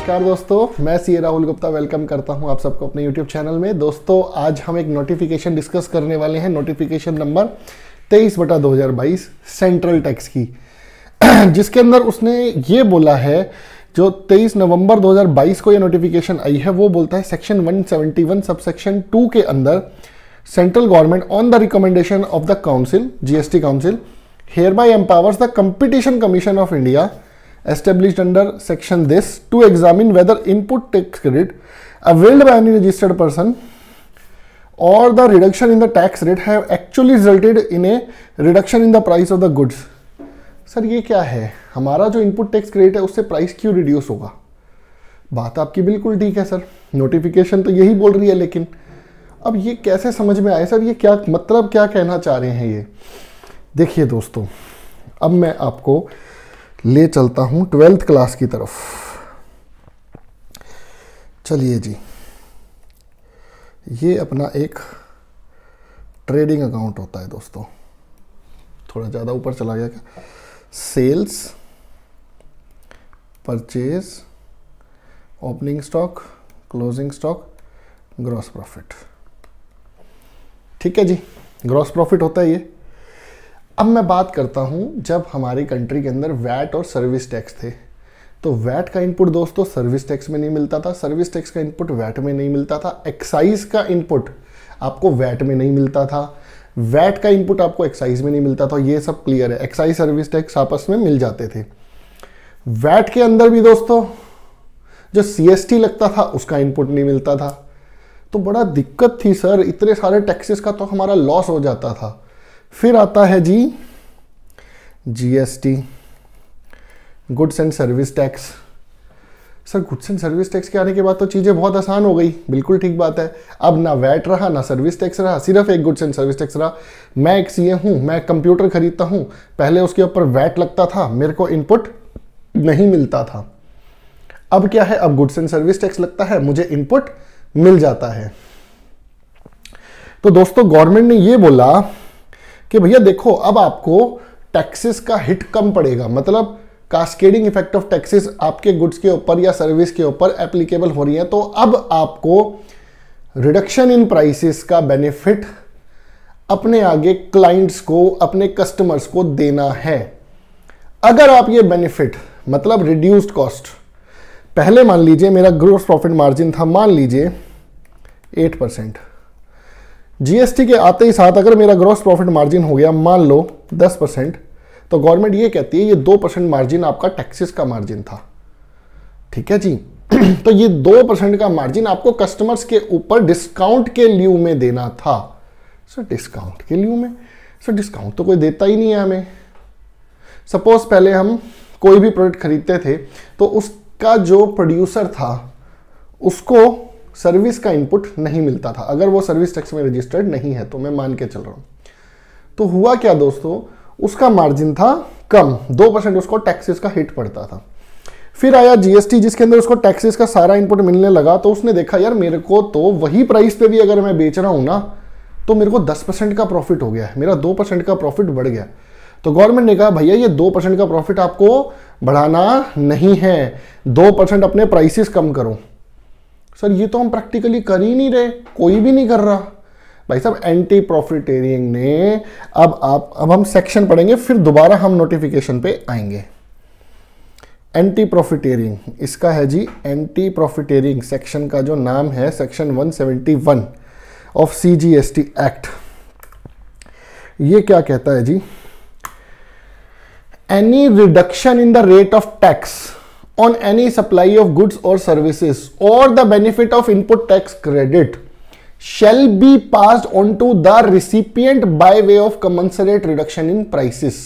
नमस्कार दोस्तों, मैं सी राहुल गुप्ता वेलकम करता हूं आप सबको अपने YouTube चैनल में। दोस्तों आज हम एक नोटिफिकेशन डिस्कस करने वाले हैं, नोटिफिकेशन नंबर 23/2022 सेंट्रल टैक्स की, जिसके अंदर उसने ये बोला है, जो 23 नवंबर 2022 को ये नोटिफिकेशन आई है, वो बोलता है सेक्शन 171 सबसेक्शन 2 के अंदर central government on the recommendation of the council, GST council, hereby empowers the Competition Commission of India established under section this to examine whether input tax credit availed by any registered person or the reduction in the tax rate have actually resulted in a reduction in the price of the goods। Sir ये क्या है, हमारा जो input tax credit है उससे price क्यों reduce होगा? बात आपकी बिल्कुल ठीक है सर, नोटिफिकेशन तो यही बोल रही है, लेकिन अब ये कैसे समझ में आए सर, ये क्या मतलब, क्या कहना चाह रहे हैं ये? देखिए दोस्तों, अब मैं आपको ले चलता हूं 12th क्लास की तरफ। चलिए जी, ये अपना एक ट्रेडिंग अकाउंट होता है दोस्तों, थोड़ा ज़्यादा ऊपर चला गया क्या? Sales, purchase, opening stock, closing stock, gross profit. ठीक है जी, ग्रॉस प्रॉफिट होता है ये। अब मैं बात करता हूं, जब हमारी कंट्री के अंदर वैट और सर्विस टैक्स थे, तो वैट का इनपुट दोस्तों सर्विस टैक्स में नहीं मिलता था, सर्विस टैक्स का इनपुट वैट में नहीं मिलता था, एक्साइज का इनपुट आपको वैट में नहीं मिलता था, वैट का इनपुट आपको एक्साइज में नहीं मिलता था। ये सब क्लियर है, एक्साइज सर्विस टैक्स आपस में मिल जाते थे। वैट के अंदर भी दोस्तों जो CST लगता था उसका इनपुट नहीं मिलता था, तो बड़ा दिक्कत थी सर, इतने सारे टैक्सेस का तो हमारा लॉस हो जाता था। फिर आता है जी GST, goods and service tax. Sir goods and service tax के आने के बाद तो चीज़ें बहुत आसान हो गई, बिल्कुल ठीक बात है। अब ना वैट रहा ना सर्विस टैक्स रहा, सिर्फ एक गुड्स एंड सर्विस टैक्स रहा। मैं एक CA हूँ, मैं कंप्यूटर खरीदता हूँ, पहले उसके ऊपर वैट लगता था, मेरे को इनपुट नहीं मिलता था। अब क्या है, अब गुड्स एंड सर्विस टैक्स लगता है, मुझे इनपुट मिल जाता है। तो दोस्तों गवर्नमेंट ने ये बोला कि भैया देखो, अब आपको टैक्सेस का हिट कम पड़ेगा, मतलब कास्केडिंग इफेक्ट ऑफ टैक्सेस आपके गुड्स के ऊपर या सर्विस के ऊपर एप्लीकेबल हो रही है, तो अब आपको रिडक्शन इन प्राइसेस का बेनिफिट अपने आगे क्लाइंट्स को, अपने कस्टमर्स को देना है। अगर आप ये बेनिफिट, मतलब रिड्यूस्ड कॉस्ट, पहले मान लीजिए मेरा ग्रॉस प्रॉफिट मार्जिन था, मान लीजिए 8%, GST के आते ही साथ अगर मेरा ग्रॉस प्रॉफिट मार्जिन हो गया मान लो 10%, तो गवर्नमेंट ये कहती है ये 2% मार्जिन आपका टैक्सेस का मार्जिन था। ठीक है जी। तो ये 2% का मार्जिन आपको कस्टमर्स के ऊपर डिस्काउंट के लिeu में देना था। सर डिस्काउंट के लिeu में? सर डिस्काउंट तो कोई देता ही नहीं है हमें। सपोज पहले हम कोई भी प्रोडक्ट खरीदते थे तो उसका जो प्रोड्यूसर था उसको सर्विस का इनपुट नहीं मिलता था, अगर वो सर्विस टैक्स में रजिस्टर्ड नहीं है, तो मैं मान के चल रहा हूं। तो हुआ क्या दोस्तों, उसका मार्जिन था कम, 2% उसको टैक्सेस का हिट पड़ता था। फिर आया GST, जिसके अंदर उसको टैक्सेस का सारा इनपुट मिलने लगा, तो उसने देखा यार मेरे को तो वही प्राइस पे भी अगर मैं बेच रहा हूं ना, तो मेरे को 10% का प्रॉफिट हो गया है, मेरा 2% का प्रॉफिट बढ़ गया। तो गवर्नमेंट ने कहा भैया ये 2% का प्रॉफिट आपको बढ़ाना नहीं है, 2% अपने प्राइसेस कम करो। सर ये तो हम प्रैक्टिकली कर ही नहीं रहे, कोई भी नहीं कर रहा भाई साहब। एंटी प्रॉफिटेरिंग ने अब हम सेक्शन पढ़ेंगे, फिर दोबारा हम नोटिफिकेशन पे आएंगे। एंटी प्रॉफिटेरिंग, इसका है जी एंटी प्रॉफिटेरिंग, सेक्शन का जो नाम है सेक्शन 171 ऑफ CGST एक्ट। ये क्या कहता है जी, any reduction in the rate of tax on any supply of goods or services or the benefit of input tax credit shall be passed on to the recipient by way of commensurate reduction in prices।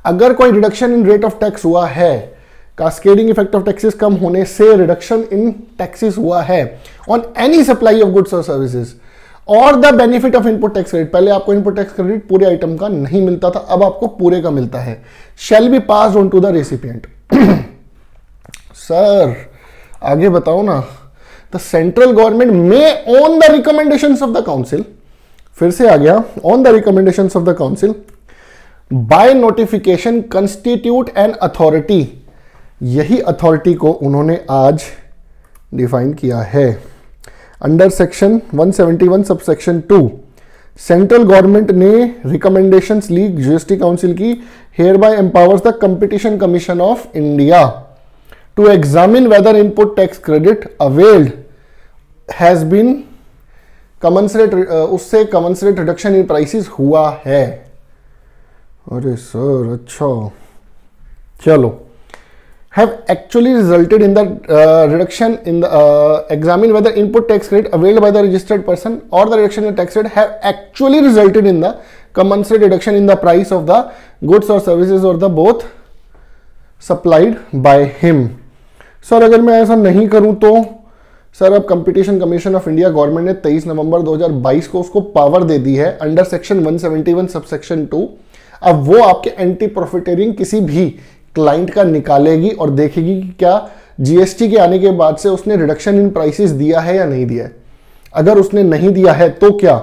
अगर कोई reduction in rate of tax हुआ है, cascading effect of taxes कम होने से reduction in taxes हुआ है on any supply of goods और services और the benefit of input tax credit, पहले आपको इनपुट टैक्स क्रेडिट पूरे आइटम का नहीं मिलता था, अब आपको पूरे का मिलता है, shall be passed on to the recipient। Sir आगे बताओ ना, द सेंट्रल गवर्नमेंट में on the recommendations of the council, फिर से आ गया, on the recommendations of the council by notification constitute an authority यही अथॉरिटी को उन्होंने आज डिफाइन किया है। Under section 171 sub section 2 central government ने रिकमेंडेशंस ली जीएसटी काउंसिल की, hereby empowers the competition commission of India to examine whether input tax credit availed has been commensurate, उससे कमेंसरेट रिडक्शन इन प्राइसेस हुआ है। अरे sir अच्छा, चलो, have actually resulted in the reduction in the examine whether input tax credit availed by the registered person or the reduction in tax rate have actually resulted in the commensurate reduction in the price of the goods or services or the both supplied by him। Sir अगर मैं ऐसा नहीं करूं तो sir अब competition commission of India government ने 23 नवंबर 2022 को उसको पावर दे दी है अंडर सेक्शन 171 सब सेक्शन 2। अब वो आपके एंटी प्रॉफिटेरिंग किसी भी क्लाइंट का निकालेगी और देखेगी कि क्या जीएसटी के आने के बाद से उसने रिडक्शन इन प्राइसेस दिया है या नहीं दिया है। अगर उसने नहीं दिया है तो क्या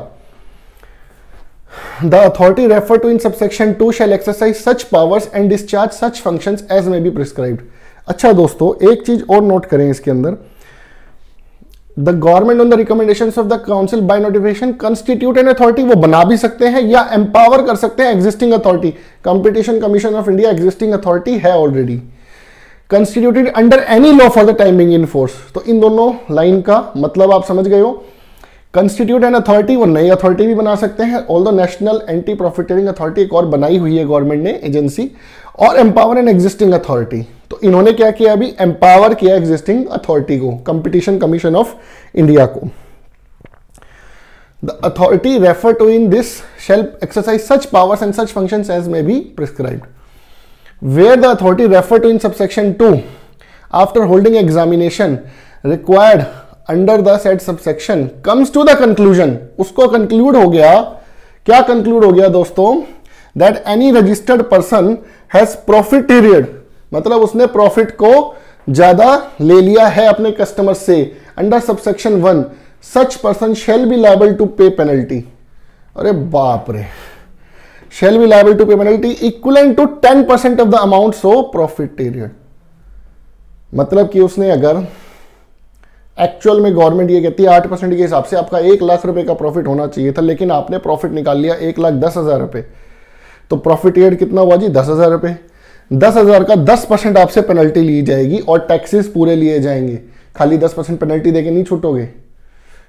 the authority refer to in subsection 2 shall exercise such powers and discharge such functions as may be prescribed. अच्छा दोस्तों, एक चीज और नोट करें इसके अंदर, the government on the recommendations of the council by notification constitute an authority, वो बना भी सकते हैं या एम्पावर कर सकते हैं existing authority. Competition commission of India existing authority है already, constituted under any law for the time being in force. तो इन दोनों लाइन का मतलब आप समझ गए हो। कंस्टिट्यूट एन अथॉरिटी, वो नई अथॉरिटी भी बना सकते हैं, all the national anti profiteering authority एक और बनाई हुई है गवर्नमेंट ने एजेंसी, और एम्पावर एन एग्जिस्टिंग अथॉरिटी। तो इन्होंने क्या किया, अभी एम्पावर किया एग्जिस्टिंग अथॉरिटी को, कंपटीशन कमीशन ऑफ इंडिया को। The authority refer to in this shall exercise such powers and such functions as may be prescribed. Where the authority refer to in subsection 2 after holding examination required under the said subsection comes to the conclusion, उसको conclude हो गया, क्या conclude हो गया दोस्तों, that any registered person has profiteered, मतलब उसने profit को ज्यादा ले लिया है अपने कस्टमर से, under subsection 1 such person shall be liable to pay penalty. अरे बाप रे, shall be liable to pay penalty equivalent to 10% of the amount so profiteered. मतलब कि उसने अगर एक्चुअल में गवर्नमेंट ये कहती है 8% के हिसाब से आपका 1 लाख रुपए का प्रॉफिट होना चाहिए था, लेकिन आपने प्रॉफिट निकाल लिया 1,10,000 रुपए, तो प्रॉफिट ईयर्ड कितना हुआ जी 10,000 रुपए। 10,000 का 10% आपसे पेनल्टी ली जाएगी और टैक्सेस पूरे लिए जाएंगे। खाली 10% पेनल्टी देके नहीं छूटोगे,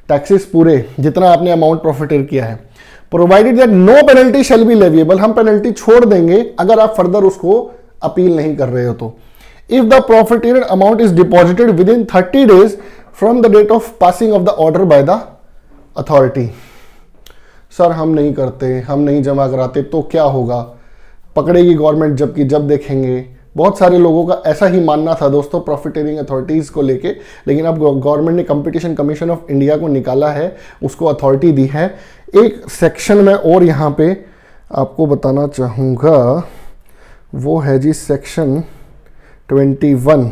टैक्सेस पूरे जितना आपने अमाउंट प्रॉफिट ईयर किया है। Provided that no penalty shall be leviable, हम पेनल्टी छोड़ देंगे अगर आप फर्दर उसको अपील नहीं कर रहे हो तो। If the profiteer amount is deposited within 30 days from the date of passing of the order by the authority. Sir हम नहीं करते, हम नहीं जमा कराते तो क्या होगा, पकड़ेगी गवर्नमेंट, जबकि जब देखेंगे बहुत सारे लोगों का ऐसा ही मानना था दोस्तों प्रॉफिटेरिंग अथॉरिटीज को लेके, लेकिन अब गवर्नमेंट ने कंपटीशन कमीशन ऑफ इंडिया को निकाला है, उसको अथॉरिटी दी है। एक सेक्शन में और यहाँ पे आपको बताना चाहूँगा, वो है जी सेक्शन 21,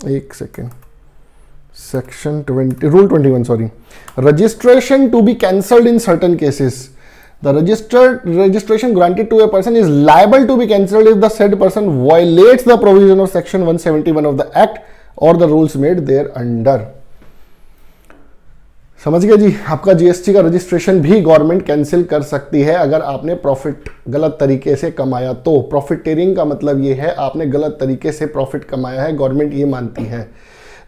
एक second, section 20 rule 21 sorry, registration to be cancelled in certain cases. The registration granted to a person is liable to be cancelled if the said person violates the provision of section 171 of the act or the rules made thereunder। समझ गए जी, आपका GST का registration भी government cancel कर सकती है अगर आपने प्रॉफिट गलत तरीके से कमाया तो। प्रॉफिटेरिंग का मतलब ये है आपने गलत तरीके से प्रॉफिट कमाया है, गवर्नमेंट ये मानती है।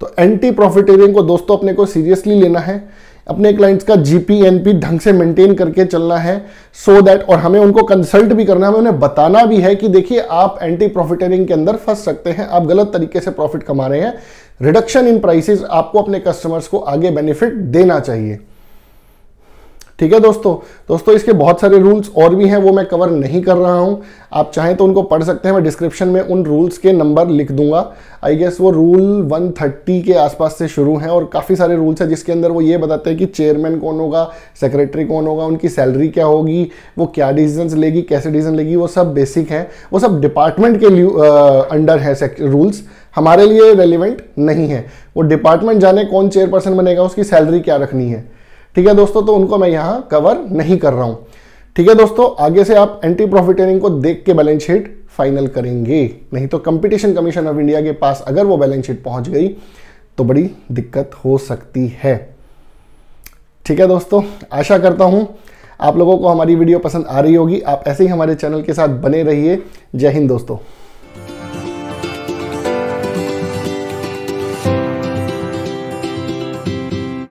तो एंटी प्रॉफिटेरिंग को दोस्तों अपने को सीरियसली लेना है, अपने क्लाइंट्स का जीपीएनपी ढंग से मेंटेन करके चलना है, सो दैट, और हमें उनको कंसल्ट भी करना है, हमें उन्हें बताना भी है कि देखिए आप एंटी प्रॉफिटेरिंग के अंदर फंस सकते हैं, आप गलत तरीके से प्रॉफिट कमा रहे हैं। रिडक्शन इन प्राइसेस आपको अपने कस्टमर्स को आगे बेनिफिट देना चाहिए। ठीक है दोस्तों इसके बहुत सारे रूल्स और भी हैं, वो मैं कवर नहीं कर रहा हूं, आप चाहें तो उनको पढ़ सकते हैं, मैं डिस्क्रिप्शन में उन रूल्स के नंबर लिख दूंगा। आई गेस वो रूल 130 के आसपास से शुरू हैं और काफ़ी सारे रूल्स हैं जिसके अंदर वो ये बताते हैं कि चेयरमैन कौन होगा, सेक्रेटरी कौन होगा, उनकी सैलरी क्या होगी, वो क्या डिसीजंस लेगी, कैसे डिसीजन लेगी, वो सब बेसिक हैं, वो सब डिपार्टमेंट के अंडर है रूल्स, हमारे लिए रेलिवेंट नहीं है। वो डिपार्टमेंट जाने कौन चेयरपर्सन बनेगा, उसकी सैलरी क्या रखनी है। ठीक है दोस्तों, तो उनको मैं यहां कवर नहीं कर रहा हूं। ठीक है दोस्तों, आगे से आप एंटी प्रॉफिटेरिंग को देख के बैलेंस शीट फाइनल करेंगे। नहीं तो कंपटीशन कमीशन ऑफ इंडिया के पास अगर वो बैलेंस शीट पहुंच गई तो बड़ी दिक्कत हो सकती है। ठीक है दोस्तों, आशा करता हूं आप लोगों को हमारी वीडियो पसंद आ रही होगी। आप ऐसे ही हमारे चैनल के साथ बने रहिए। जय हिंद दोस्तों।